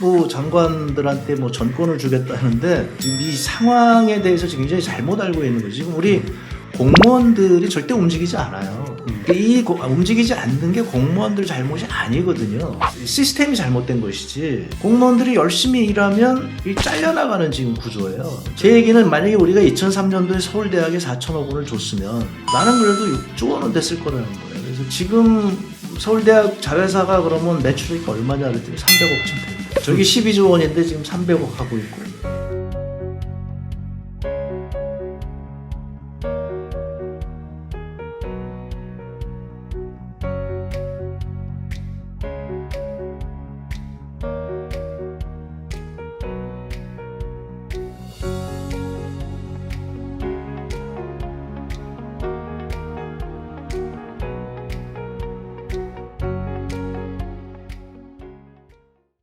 각부 장관들한테 뭐 전권을 주겠다는데 지금 이 상황에 대해서 지금 굉장히 잘못 알고 있는 거죠. 지금 우리 공무원들이 절대 움직이지 않아요. 이 움직이지 않는 게 공무원들 잘못이 아니거든요. 시스템이 잘못된 것이지 공무원들이 열심히 일하면 잘려나가는 지금 구조예요. 제 얘기는 만약에 우리가 2003년도에 서울대학에 4천억 원을 줬으면 나는 그래도 6조 원은 됐을 거라는 거예요. 그래서 지금 서울대학 자회사가 그러면 매출액이 얼마냐 그랬더니 300억쯤 됩니다. 저기 12조 원인데 지금 300억 하고 있고.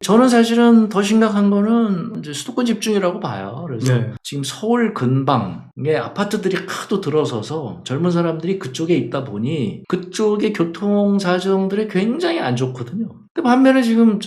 저는 사실은 더 심각한 거는 이제 수도권 집중이라고 봐요. 그래서 네. 지금 서울 근방에 아파트들이 하도 들어서서 젊은 사람들이 그쪽에 있다 보니 그쪽의 교통 사정들이 굉장히 안 좋거든요. 근데 반면에 지금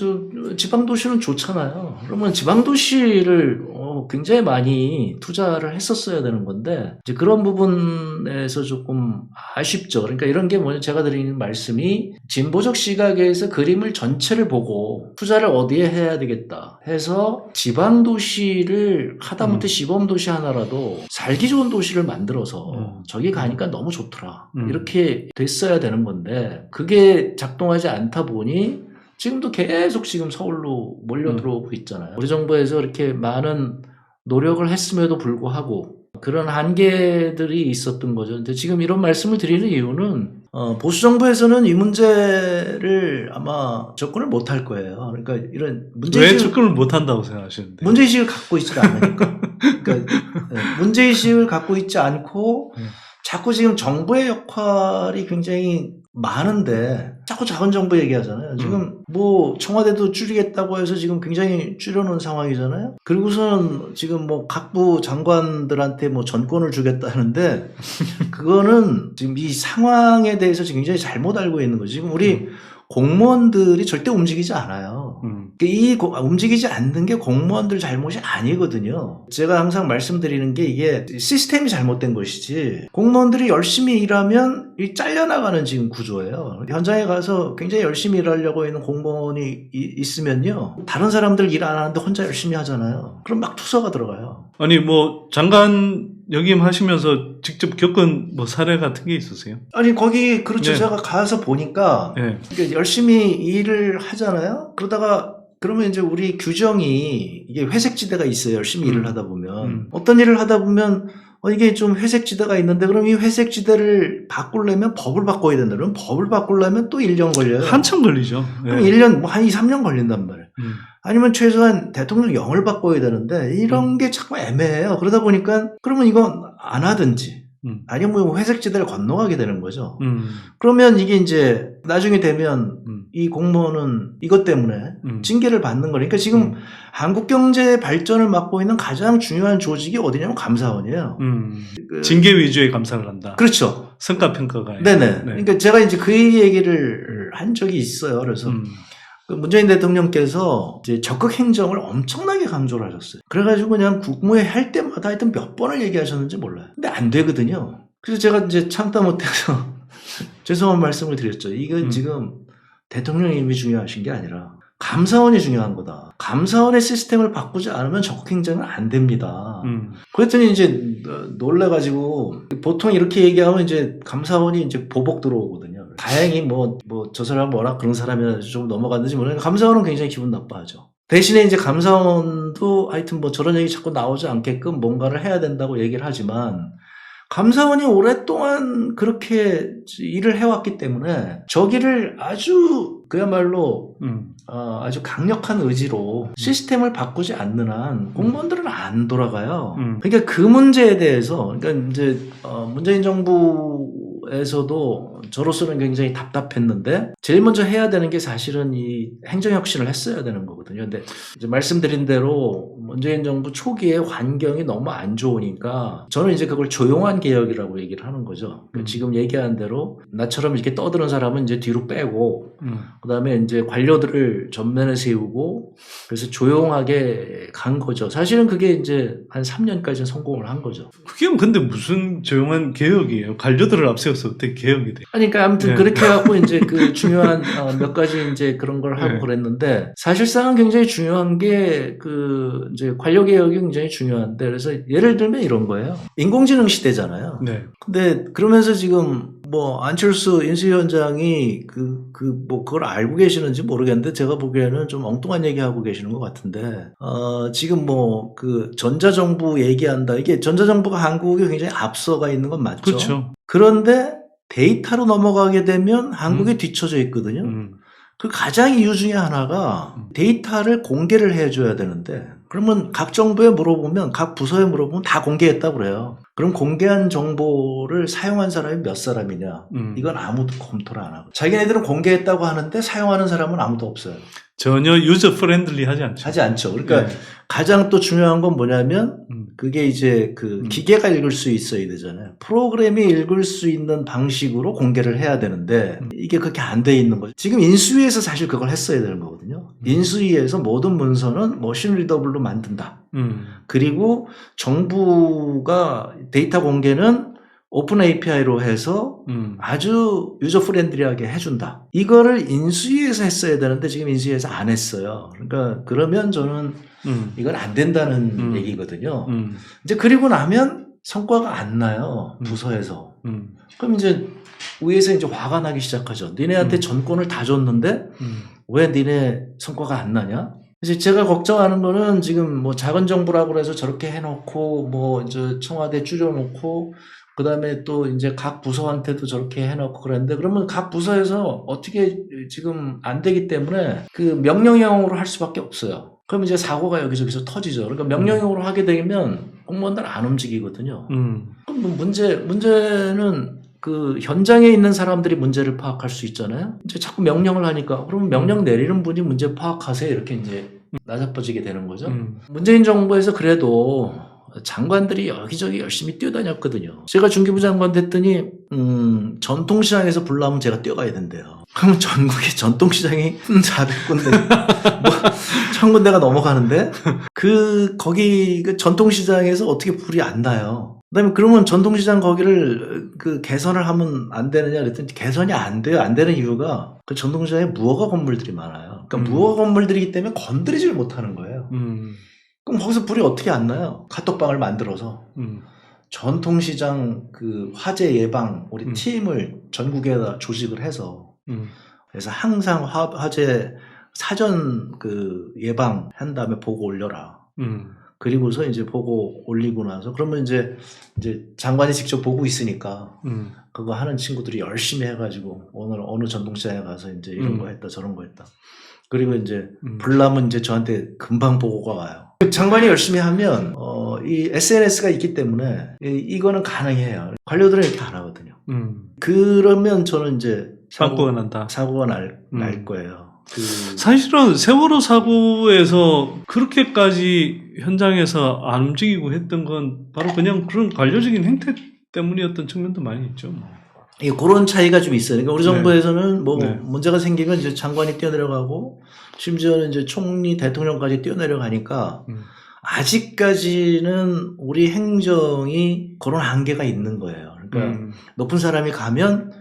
지방 도시는 좋잖아요. 그러면 지방 도시를 굉장히 많이 투자를 했었어야 되는 건데 이제 그런 부분에서 조금 아쉽죠. 그러니까 이런 게 뭐냐, 제가 드리는 말씀이 진보적 시각에서 그림을 전체를 보고 투자를 어디에 해야 되겠다 해서 지방 도시를 하다못해 시범 도시 하나라도 살기 좋은 도시를 만들어서 저기 가니까 너무 좋더라 이렇게 됐어야 되는 건데 그게 작동하지 않다 보니 지금도 계속 지금 서울로 몰려 들어오고 있잖아요. 우리 정부에서 이렇게 많은 노력을 했음에도 불구하고 그런 한계들이 있었던 거죠. 근데 지금 이런 말씀을 드리는 이유는 보수 정부에서는 이 문제를 아마 접근을 못할 거예요. 그러니까 이런 왜 접근을 못한다고 생각하시는데? 문제의식을 갖고 있지 않으니까. 그러니까 문제의식을 갖고 있지 않고 자꾸 지금 정부의 역할이 굉장히 많은데 자꾸 작은 정부 얘기하잖아요. 지금 뭐 청와대도 줄이겠다고 해서 지금 굉장히 줄여놓은 상황이잖아요. 그리고서는 지금 뭐 각부 장관들한테 뭐 전권을 주겠다는데 그거는 지금 이 상황에 대해서 지금 굉장히 잘못 알고 있는 거죠. 지금 우리 공무원들이 절대 움직이지 않아요. 이 움직이지 않는 게 공무원들 잘못이 아니거든요. 제가 항상 말씀드리는 게 이게 시스템이 잘못된 것이지 공무원들이 열심히 일하면 잘려나가는 지금 구조예요. 현장에 가서 굉장히 열심히 일하려고 하는 공무원이 있으면요. 다른 사람들 일 안 하는데 혼자 열심히 하잖아요. 그럼 막 투서가 들어가요. 아니 뭐 장관 역임하시면서 직접 겪은 뭐 사례 같은 게 있으세요? 아니 거기 그렇죠. 네. 제가 가서 보니까 네. 그러니까 열심히 일을 하잖아요. 그러다가 그러면 이제 우리 규정이 이게 회색지대가 있어요. 열심히 일을 하다 보면 어떤 일을 하다 보면 이게 좀 회색지대가 있는데 그럼 이 회색지대를 바꾸려면 법을 바꿔야 된다. 그럼 법을 바꾸려면 또 1년 걸려요. 한참 걸리죠. 그럼 네. 1년 뭐 한 2, 3년 걸린단 말이에요. 아니면 최소한 대통령령을 바꿔야 되는데 이런 게 자꾸 애매해요. 그러다 보니까 그러면 이건 안 하든지 아니면 뭐 회색지대를 건너가게 되는 거죠. 그러면 이게 이제 나중에 되면 이 공무원은 이것 때문에 징계를 받는 거니까 지금 한국 경제 발전을 맡고 있는 가장 중요한 조직이 어디냐면 감사원이에요. 징계 위주의 감사를 한다. 그렇죠. 성과 평가가. 네네. 네. 그러니까 제가 이제 그 얘기를 한 적이 있어요. 그래서 문재인 대통령께서 이제 적극 행정을 엄청나게 강조를 하셨어요. 그래가지고 그냥 국무회의 할 때마다 하여튼 몇 번을 얘기하셨는지 몰라요. 근데 안 되거든요. 그래서 제가 이제 참다 못해서 죄송한 말씀을 드렸죠. 이건 지금 대통령님이 중요하신 게 아니라 감사원이 중요한 거다. 감사원의 시스템을 바꾸지 않으면 적극 행정은 안 됩니다. 그랬더니 이제 놀래가지고 보통 이렇게 얘기하면 이제 감사원이 이제 보복 들어오거든요. 다행히 뭐 저 사람 워낙 그런 사람이라 좀 넘어갔는지 모르겠는데 감사원은 굉장히 기분 나빠하죠. 대신에 이제 감사원도 하여튼 뭐 저런 얘기 자꾸 나오지 않게끔 뭔가를 해야 된다고 얘기를 하지만 감사원이 오랫동안 그렇게 일을 해왔기 때문에 저기를 아주 그야말로 아주 강력한 의지로 시스템을 바꾸지 않는 한 공무원들은 안 돌아가요. 그러니까 그 문제에 대해서 그러니까 이제 문재인 정부 정부에서도 저로서는 굉장히 답답했는데 제일 먼저 해야 되는 게 사실은 이 행정혁신을 했어야 되는 거거든요. 근데 이제 말씀드린 대로 문재인 정부 초기에 환경이 너무 안 좋으니까 저는 이제 그걸 조용한 개혁이라고 얘기를 하는 거죠. 지금 얘기한 대로 나처럼 이렇게 떠드는 사람은 이제 뒤로 빼고 그다음에 이제 관료들을 전면에 세우고 그래서 조용하게 간 거죠. 사실은 그게 이제 한 3년까지는 성공을 한 거죠. 그게 근데 무슨 조용한 개혁이에요? 관료들을 앞세워서 어떻게 개혁이 돼? 그러니까 아무튼 네. 그렇게 해갖고 이제 그 중요한 몇 가지 이제 그런 걸 하고 네. 그랬는데 사실상은 굉장히 중요한 게 그 이제 관료 개혁이 굉장히 중요한데 그래서 예를 들면 이런 거예요. 인공지능 시대잖아요. 네. 근데 그러면서 지금 뭐 안철수 인수위원장이 뭐 그걸 알고 계시는지 모르겠는데 제가 보기에는 좀 엉뚱한 얘기하고 계시는 것 같은데 지금 뭐 그 전자정부 얘기한다. 이게 전자정부가 한국에 굉장히 앞서가 있는 건 맞죠. 그렇죠. 그런데 데이터로 넘어가게 되면 한국이 뒤처져 있거든요. 그 가장 이유 중에 하나가 데이터를 공개를 해줘야 되는데 그러면 각 정부에 물어보면 각 부서에 물어보면 다 공개했다고 그래요. 그럼 공개한 정보를 사용한 사람이 몇 사람이냐 이건 아무도 검토를 안 하고 자기네들은 공개했다고 하는데 사용하는 사람은 아무도 없어요. 전혀 유저 프렌들리 하지 않죠. 하지 않죠. 그러니까 네. 가장 또 중요한 건 뭐냐면 그게 이제 그 기계가 읽을 수 있어야 되잖아요. 프로그램이 읽을 수 있는 방식으로 공개를 해야 되는데 이게 그렇게 안 돼 있는 거죠. 지금 인수위에서 사실 그걸 했어야 되는 거거든요. 인수위에서 모든 문서는 머신 리더블로 만든다. 그리고 정부가 데이터 공개는 오픈 API로 해서 아주 유저 프렌들리하게 해준다. 이거를 인수위에서 했어야 되는데 지금 인수위에서 안 했어요. 그러니까 그러면 저는 이건 안 된다는 얘기거든요. 이제 그리고 나면 성과가 안 나요. 부서에서. 그럼 이제 위에서 이제 화가 나기 시작하죠. 니네한테 전권을 다 줬는데 왜 니네 성과가 안 나냐? 그래서 제가 걱정하는 거는 지금 뭐 작은 정부라고 해서 저렇게 해놓고 뭐 이제 청와대 줄여놓고 그 다음에 또 이제 각 부서한테도 저렇게 해놓고 그랬는데 그러면 각 부서에서 어떻게 지금 안 되기 때문에 그 명령형으로 할 수밖에 없어요. 그럼 이제 사고가 여기저기서 터지죠. 그러니까 명령형으로 하게 되면 공무원들 안 움직이거든요. 그럼 뭐 문제는 그 현장에 있는 사람들이 문제를 파악할 수 있잖아요. 이제 자꾸 명령을 하니까 그러면 명령 내리는 분이 문제 파악하세요. 이렇게 이제 나자빠지게 되는 거죠. 문재인 정부에서 그래도 장관들이 여기저기 열심히 뛰어다녔거든요. 제가 중기부 장관 됐더니 전통시장에서 불나면 제가 뛰어가야 된대요. 그러면 전국에 전통시장이 400군데 뭐 1000군데가 넘어가는데 거기 그 전통시장에서 어떻게 불이 안 나요. 그다음에 그러면 전통시장 거기를 그 개선을 하면 안 되느냐 그랬더니 개선이 안 돼요. 안 되는 이유가 그 전통시장에 무허가 건물들이 많아요. 그러니까 무허가 건물들이기 때문에 건드리질 못하는 거예요. 그럼 거기서 불이 어떻게 안 나요? 카톡방을 만들어서 전통시장 그 화재 예방 우리 팀을 전국에다 조직을 해서 그래서 항상 화재 사전 그 예방한 다음에 보고 올려라. 그리고서 이제 보고 올리고 나서 그러면 이제 장관이 직접 보고 있으니까 그거 하는 친구들이 열심히 해가지고 오늘 어느 전통시장에 가서 이제 이런 거 했다 저런 거 했다. 그리고 이제 불나면 이제 저한테 금방 보고가 와요. 장관이 열심히 하면 이 SNS가 있기 때문에 이거는 가능해요. 관료들은 이렇게 안 하거든요. 그러면 저는 이제 사고가 난다. 사고가 날 거예요. 사실은 세월호 사고에서 그렇게까지 현장에서 안 움직이고 했던 건 바로 그냥 그런 관료적인 행태 때문이었던 측면도 많이 있죠. 그런 차이가 좀 있어요. 그러니까 우리 정부에서는 뭐 네. 문제가 생기면 이제 장관이 뛰어내려가고 심지어는 이제 총리 대통령까지 뛰어내려가니까 아직까지는 우리 행정이 그런 한계가 있는 거예요. 그러니까 높은 사람이 가면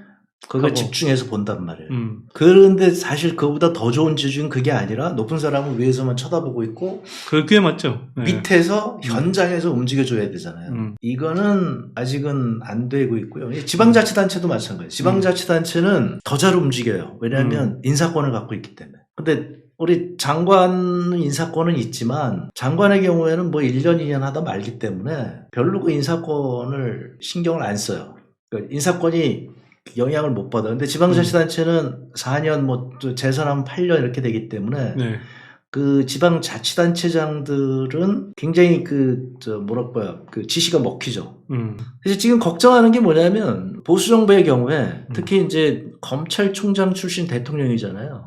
그걸 집중해서 본단 말이에요. 그런데 사실 그보다 더 좋은 지중은 그게 아니라 높은 사람은 위에서만 쳐다보고 있고 그게 맞죠. 네. 밑에서 현장에서 움직여줘야 되잖아요. 이거는 아직은 안 되고 있고요. 지방자치단체도 마찬가지예요. 지방자치단체는 더 잘 움직여요. 왜냐하면 인사권을 갖고 있기 때문에. 근데 우리 장관 인사권은 있지만 장관의 경우에는 뭐 1년, 2년 하다 말기 때문에 별로 그 인사권을 신경을 안 써요. 그러니까 인사권이 영향을 못 받아요. 근데 지방자치단체는 4년, 뭐 재선하면 8년 이렇게 되기 때문에 네. 그 지방자치단체장들은 굉장히 그 지시가 먹히죠. 그래서 지금 걱정하는 게 뭐냐면 보수 정부의 경우에 특히 이제 검찰총장 출신 대통령이잖아요.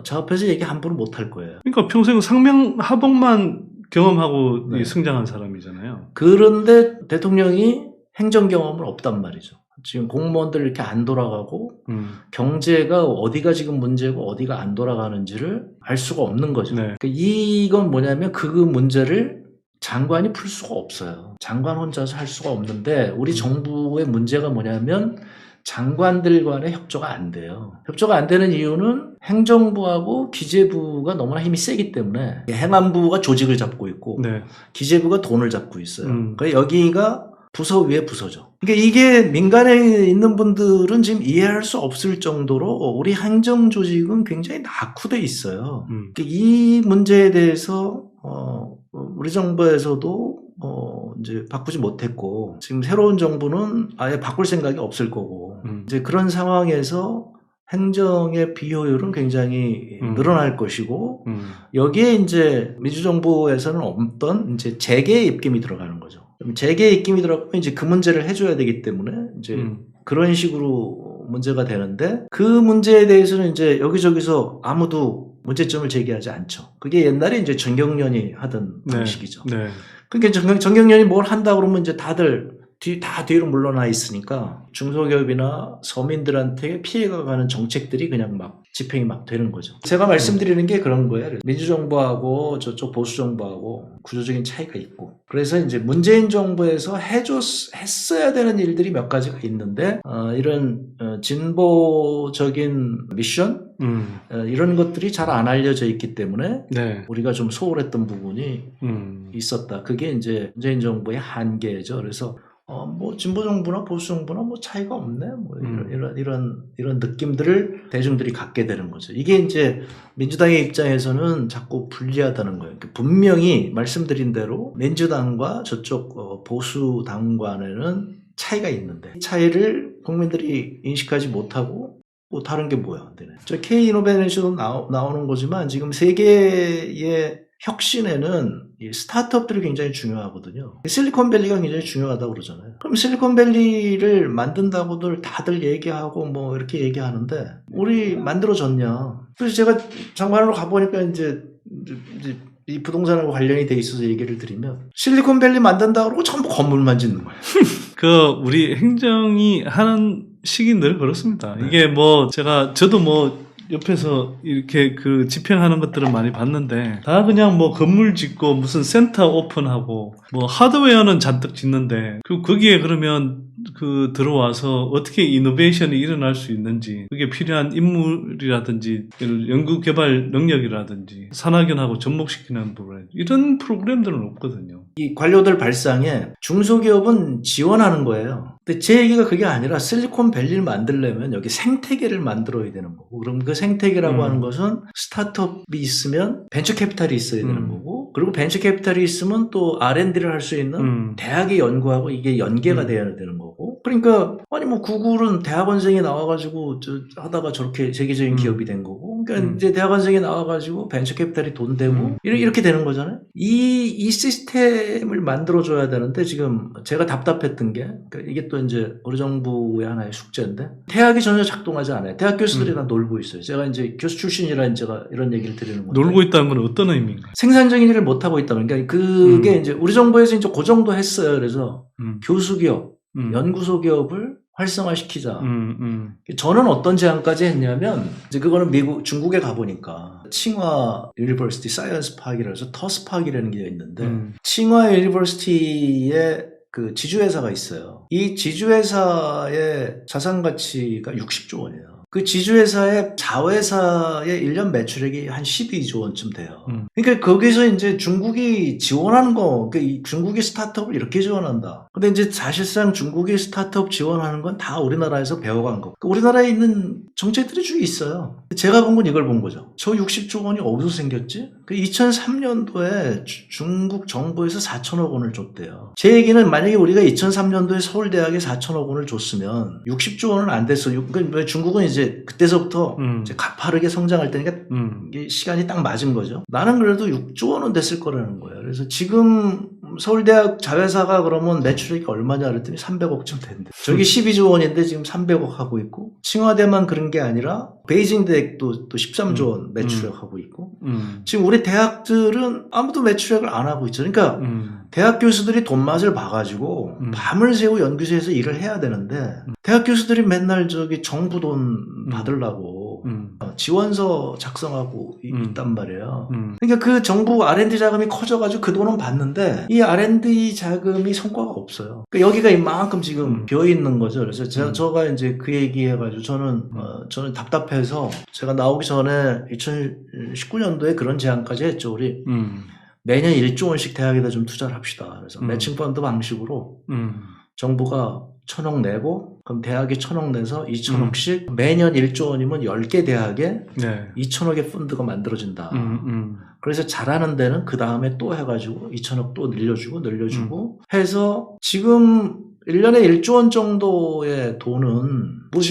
저 앞에서 얘기 함부로 못 할 거예요. 그러니까 평생 상명하복만 경험하고 네. 성장한 사람이잖아요. 그런데 대통령이 행정 경험은 없단 말이죠. 지금 공무원들 이렇게 안 돌아가고 경제가 어디가 지금 문제고 어디가 안 돌아가는지를 알 수가 없는 거죠. 네. 그러니까 이건 뭐냐면 그 문제를 장관이 풀 수가 없어요. 장관 혼자서 할 수가 없는데 우리 정부의 문제가 뭐냐면 장관들 간의 협조가 안 돼요. 협조가 안 되는 이유는 행정부하고 기재부가 너무나 힘이 세기 때문에 행안부가 조직을 잡고 있고 네. 기재부가 돈을 잡고 있어요. 그러니까 여기가 부서 위에 부서죠. 그러니까 이게 민간에 있는 분들은 지금 이해할 수 없을 정도로 우리 행정 조직은 굉장히 낙후돼 있어요. 그러니까 이 문제에 대해서 우리 정부에서도 이제 바꾸지 못했고 지금 새로운 정부는 아예 바꿀 생각이 없을 거고 이제 그런 상황에서 행정의 비효율은 굉장히 늘어날 것이고 여기에 이제 민주정부에서는 없던 이제 재계의 입김이 들어가는 거죠. 재계의 입김이 들어가면 이제 그 문제를 해줘야 되기 때문에 이제 그런 식으로 문제가 되는데 그 문제에 대해서는 이제 여기저기서 아무도 문제점을 제기하지 않죠. 그게 옛날에 이제 정경련이 하던 방식이죠. 네. 그러니까 정경련이 뭘 한다 그러면 이제 다들 다 뒤로 물러나 있으니까 중소기업이나 서민들한테 피해가 가는 정책들이 그냥 막 집행이 막 되는 거죠. 제가 말씀드리는 게 그런 거예요. 민주정부하고 저쪽 보수정부하고 구조적인 차이가 있고 그래서 이제 문재인 정부에서 했어야 되는 일들이 몇 가지가 있는데 이런 진보적인 미션 이런 것들이 잘 안 알려져 있기 때문에 네. 우리가 좀 소홀했던 부분이 있었다. 그게 이제 문재인 정부의 한계죠. 그래서 뭐 진보 정부나 보수 정부나 뭐 차이가 없네. 뭐 이런 느낌들을 대중들이 갖게 되는 거죠. 이게 이제 민주당의 입장에서는 자꾸 불리하다는 거예요. 그러니까 분명히 말씀드린 대로 민주당과 저쪽 보수 당간에는 차이가 있는데 이 차이를 국민들이 인식하지 못하고 뭐 다른 게 뭐야? 저 K 이노베이션도 나오는 거지만 지금 세계의 혁신에는 이 스타트업들이 굉장히 중요하거든요. 실리콘밸리가 굉장히 중요하다고 그러잖아요. 그럼 실리콘밸리를 만든다고들 다들 얘기하고 뭐 이렇게 얘기하는데 우리 만들어졌냐? 그래서 제가 장관으로 가보니까 이제 이 부동산하고 관련이 돼 있어서 얘기를 드리면 실리콘밸리 만든다고 그러고 전부 건물만 짓는 거예요. 우리 행정이 하는 식이 늘 그렇습니다. 네. 이게 저도 옆에서 이렇게 그 집행하는 것들은 많이 봤는데 다 그냥 건물 짓고 무슨 센터 오픈하고 하드웨어는 잔뜩 짓는데 거기에 그러면 들어와서 어떻게 이노베이션이 일어날 수 있는지 그게 필요한 인물이라든지 연구개발 능력이라든지 산학연하고 접목시키는 부분 이런 프로그램들은 없거든요. 이 관료들 발상에 중소기업은 지원하는 거예요. 근데 제 얘기가 그게 아니라 실리콘밸리를 만들려면 여기 생태계를 만들어야 되는 거고 그럼 그 생태계라고 하는 것은 스타트업이 있으면 벤처 캐피탈이 있어야 되는 거고 그리고 벤처 캐피탈이 있으면 또 R&D를 할 수 있는 대학의 연구하고 이게 연계가 돼야 되는 거고 그러니까 아니 구글은 대학원생이 나와가지고 하다가 저렇게 세계적인 기업이 된 거고 그러니까 이제 대학원생이 나와가지고 벤처 캐피탈이 돈 되고 이렇게 되는 거잖아요. 이 시스템을 만들어줘야 되는데 지금 제가 답답했던 게 그러니까 이게 또 이제 우리 정부의 하나의 숙제인데 대학이 전혀 작동하지 않아요. 대학 교수들이 다 놀고 있어요. 제가 이제 교수 출신이라 제가 이런 얘기를 드리는 건데 놀고 있다는 건 어떤 의미인가요? 생산적인 일을 못 하고 있다. 그러니까 그게 이제 우리 정부에서 이제 그 정도 했어요. 그래서 교수 기업, 연구소 기업을 활성화시키자. 저는 어떤 제안까지 했냐면 이제 그거는 중국에 가보니까 칭화 유니버시티 사이언스 파크이라고 해서 터스 파크이라는 게 있는데 칭화 유니버시티에 그 지주회사가 있어요. 이 지주회사의 자산 가치가 60조 원이에요. 그 지주회사의 자회사의 1년 매출액이 한 12조 원쯤 돼요. 그러니까 거기서 이제 중국이 지원하는 거, 그러니까 중국이 스타트업을 이렇게 지원한다. 근데 이제 사실상 중국이 스타트업 지원하는 건 다 우리나라에서 배워간 거. 우리나라에 있는 정책들이 쭉 있어요. 제가 본 건 이걸 본 거죠. 저 60조 원이 어디서 생겼지? 그 2003년도에 중국 정부에서 4천억 원을 줬대요. 제 얘기는 만약에 우리가 2003년도에 서울대학에 4천억 원을 줬으면 60조 원은 안 됐어요. 그러니까 중국은 이제 그때서부터 이제 가파르게 성장할 때니까 이게 시간이 딱 맞은 거죠. 나는 그래도 6조 원은 됐을 거라는 거예요. 그래서 지금 서울대학 자회사가 그러면 매출액이 얼마냐 그랬더니 300억쯤 된대. 저기 12조 원인데 지금 300억 하고 있고, 칭화대만 그런 게 아니라 베이징 대학도 또 13조 원 매출액 하고 있고, 지금 우리 대학들은 아무도 매출액을 안 하고 있죠. 그러니까 대학 교수들이 돈 맛을 봐가지고 밤을 새고 연구소에서 일을 해야 되는데, 대학 교수들이 맨날 저기 정부 돈 받으려고 지원서 작성하고 있단 말이에요. 그러니까 그 정부 R&D 자금이 커져가지고 그 돈은 받는데 이 R&D 자금이 성과가 없어요. 그러니까 여기가 이만큼 지금 비어 있는 거죠. 그래서 제가 이제 그 얘기해가지고 저는 답답해서 제가 나오기 전에 2019년도에 그런 제안까지 했죠. 우리 매년 1조 원씩 대학에다 좀 투자를 합시다. 그래서 매칭 펀드 방식으로 정부가 1,000억 내고, 그럼 대학이 1,000억 내서 2,000억씩 매년 1조 원이면 10개 대학에 2,000억의 펀드가 만들어진다. 그래서 잘하는 데는 그 다음에 또 해가지고 2,000억 또 늘려주고 해서 지금 1년에 1조 원 정도의 돈은 뭐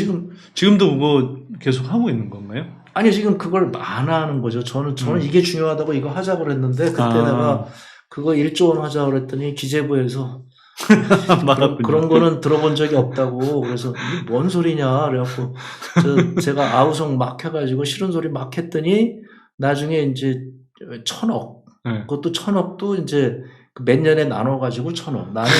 지금도 그거 계속 하고 있는 건가요? 아니, 지금 그걸 안 하는 거죠. 저는 이게 중요하다고 이거 하자고 그랬는데 그때 내가 그거 1조 원 하자고 그랬더니 기재부에서 그런 거는 들어본 적이 없다고. 그래서 이게 뭔 소리냐 그래갖고 제가 아우성 막 해가지고 싫은 소리 막 했더니 나중에 이제 1,000억, 그것도 1,000억도 이제 몇 년에 나눠가지고 1,000억. 나는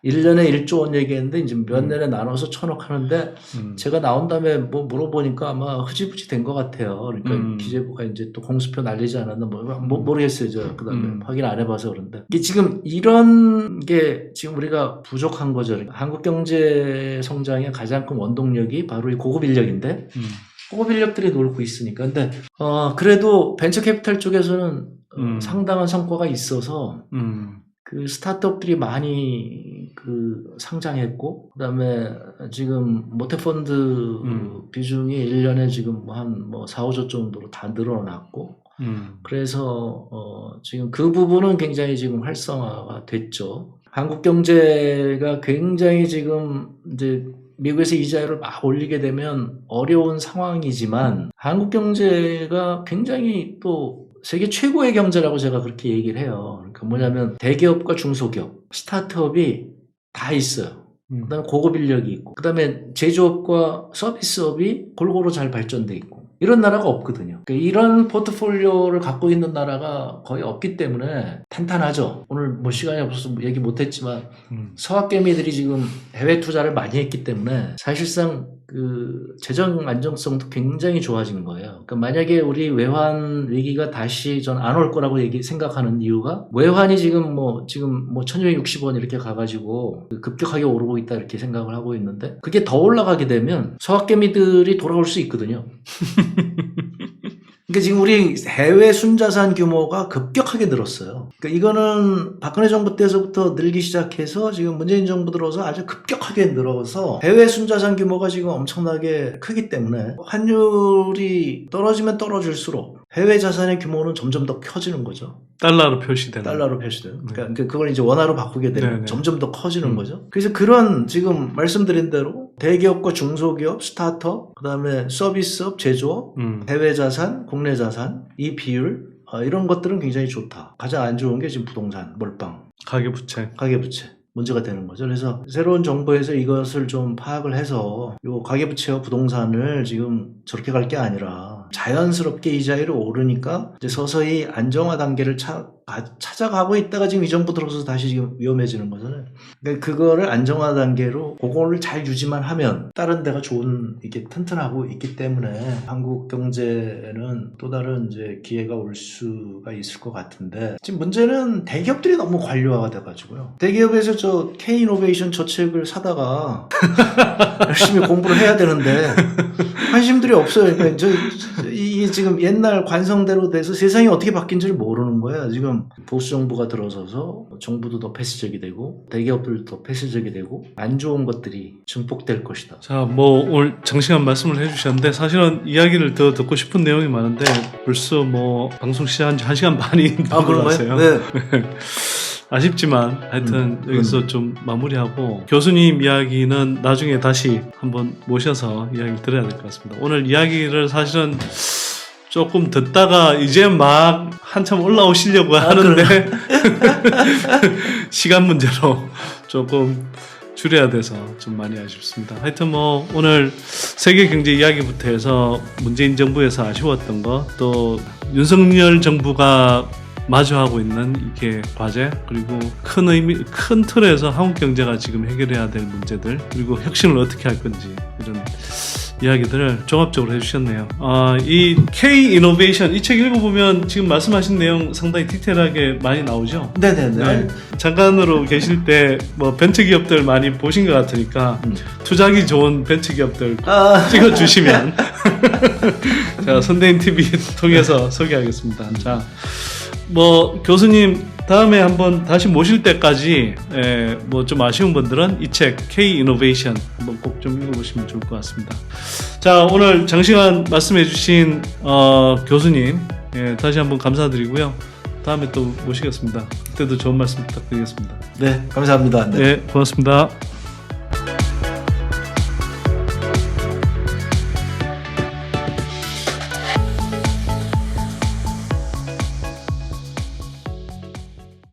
1년에 1조 원 얘기했는데 이제 몇 년에 나눠서 1,000억 하는데 제가 나온 다음에 뭐 물어보니까 아마 흐지부지 된 것 같아요. 그러니까 기재부가 이제 또 공수표 날리지 않았나 모르겠어요. 저 그다음에 확인 안 해봐서 그런데 이게 지금 이런 게 지금 우리가 부족한 거죠. 한국 경제 성장의 가장 큰 원동력이 바로 이 고급 인력인데 고급 인력들이 놀고 있으니까. 근데 그래도 벤처 캐피탈 쪽에서는 상당한 성과가 있어서 그 스타트업들이 많이 그 상장했고, 그다음에 지금 모태펀드 비중이 1년에 지금 한 4, 5조 정도로 다 늘어났고, 그래서 지금 그 부분은 굉장히 지금 활성화가 됐죠. 한국 경제가 굉장히 지금 이제 미국에서 이자율을 막 올리게 되면 어려운 상황이지만 한국 경제가 굉장히 또 세계 최고의 경제라고 제가 그렇게 얘기를 해요. 그러니까 뭐냐면 대기업과 중소기업, 스타트업이 다 있어요. 그다음에 고급 인력이 있고, 그다음에 제조업과 서비스업이 골고루 잘 발전돼 있고, 이런 나라가 없거든요. 그러니까 이런 포트폴리오를 갖고 있는 나라가 거의 없기 때문에 탄탄하죠. 오늘 뭐 시간이 없어서 얘기 못했지만 서학개미들이 지금 해외 투자를 많이 했기 때문에 사실상 그 재정 안정성도 굉장히 좋아진 거예요. 그러니까 만약에 우리 외환 위기가 다시 전 안 올 거라고 생각하는 이유가, 외환이 지금 1,260원 이렇게 가가지고 급격하게 오르고 있다 이렇게 생각을 하고 있는데, 그게 더 올라가게 되면 서학개미들이 돌아올 수 있거든요. 그러니까 지금 우리 해외 순자산 규모가 급격하게 늘었어요. 그러니까 이거는 박근혜 정부 때서부터 늘기 시작해서 지금 문재인 정부 들어서 아주 급격하게 늘어서 해외 순자산 규모가 지금 엄청나게 크기 때문에 환율이 떨어지면 떨어질수록 해외 자산의 규모는 점점 더 커지는 거죠. 달러로 표시되는. 그러니까 그걸 이제 원화로 바꾸게 되면 점점 더 커지는 거죠. 그래서 그런 지금 말씀드린 대로 대기업과 중소기업, 스타트업, 그다음에 서비스업, 제조업, 해외 자산, 국내 자산, 이 비율, 이런 것들은 굉장히 좋다. 가장 안 좋은 게 지금 부동산, 몰빵, 가계부채 문제가 되는 거죠. 그래서 새로운 정부에서 이것을 좀 파악을 해서 요 가계부채와 부동산을 지금 저렇게 갈 게 아니라 자연스럽게 이자율이 오르니까 이제 서서히 안정화 단계를 찾아가고 있다가 지금 이 정부 들어서 다시 지금 위험해지는 거잖아요. 그러니까 그거를 안정화 단계로 그거를 잘 유지만 하면 다른 데가 이게 튼튼하고 있기 때문에 한국 경제는 또 다른 이제 기회가 올 수가 있을 것 같은데, 지금 문제는 대기업들이 너무 관료화가 돼가지고요. 대기업에서 저 K-이노베이션 저 책을 사다가 열심히 공부를 해야 되는데 관심들이 없어요. 그러니까 이 지금 옛날 관성대로 돼서 세상이 어떻게 바뀐지를 모르는 거야. 지금 보수 정부가 들어서서 정부도 더 폐쇄적이 되고 대기업들도 더 폐쇄적이 되고 안 좋은 것들이 증폭될 것이다. 자, 뭐 오늘 장시간 말씀을 해주셨는데 사실은 이야기를 더 듣고 싶은 내용이 많은데 벌써 뭐 방송 시작한 지 1시간 반이 넘어갔어요. 네. 아쉽지만 하여튼 여기서 좀 마무리하고 교수님 이야기는 나중에 다시 한번 모셔서 이야기를 들어야 될 것 같습니다. 오늘 이야기를 사실은 조금 듣다가 이제 막 한참 올라오시려고 하는데 시간 문제로 조금 줄여야 돼서 좀 많이 아쉽습니다. 하여튼 뭐 오늘 세계 경제 이야기부터 해서 문재인 정부에서 아쉬웠던 거, 또 윤석열 정부가 마주하고 있는 이게 과제, 그리고 큰 틀에서 한국 경제가 지금 해결해야 될 문제들, 그리고 혁신을 어떻게 할 건지 이런 이야기들을 종합적으로 해주셨네요. 이 K 이노베이션 이 책 읽어보면 지금 말씀하신 내용 상당히 디테일하게 많이 나오죠. 네네네. 네. 잠깐으로 계실 때 뭐 벤처기업들 많이 보신 것 같으니까 투자하기 좋은 벤처기업들 찍어주시면 자, 선대인 TV 통해서 소개하겠습니다. 자, 뭐 교수님 다음에 한번 다시 모실 때까지 뭐 좀 아쉬운 분들은 이 책 K 이노베이션 한번 꼭 좀 읽어보시면 좋을 것 같습니다. 자, 오늘 장시간 말씀해주신 교수님 다시 한번 감사드리고요. 다음에 또 모시겠습니다. 그때도 좋은 말씀 부탁드리겠습니다. 네, 감사합니다. 네, 고맙습니다.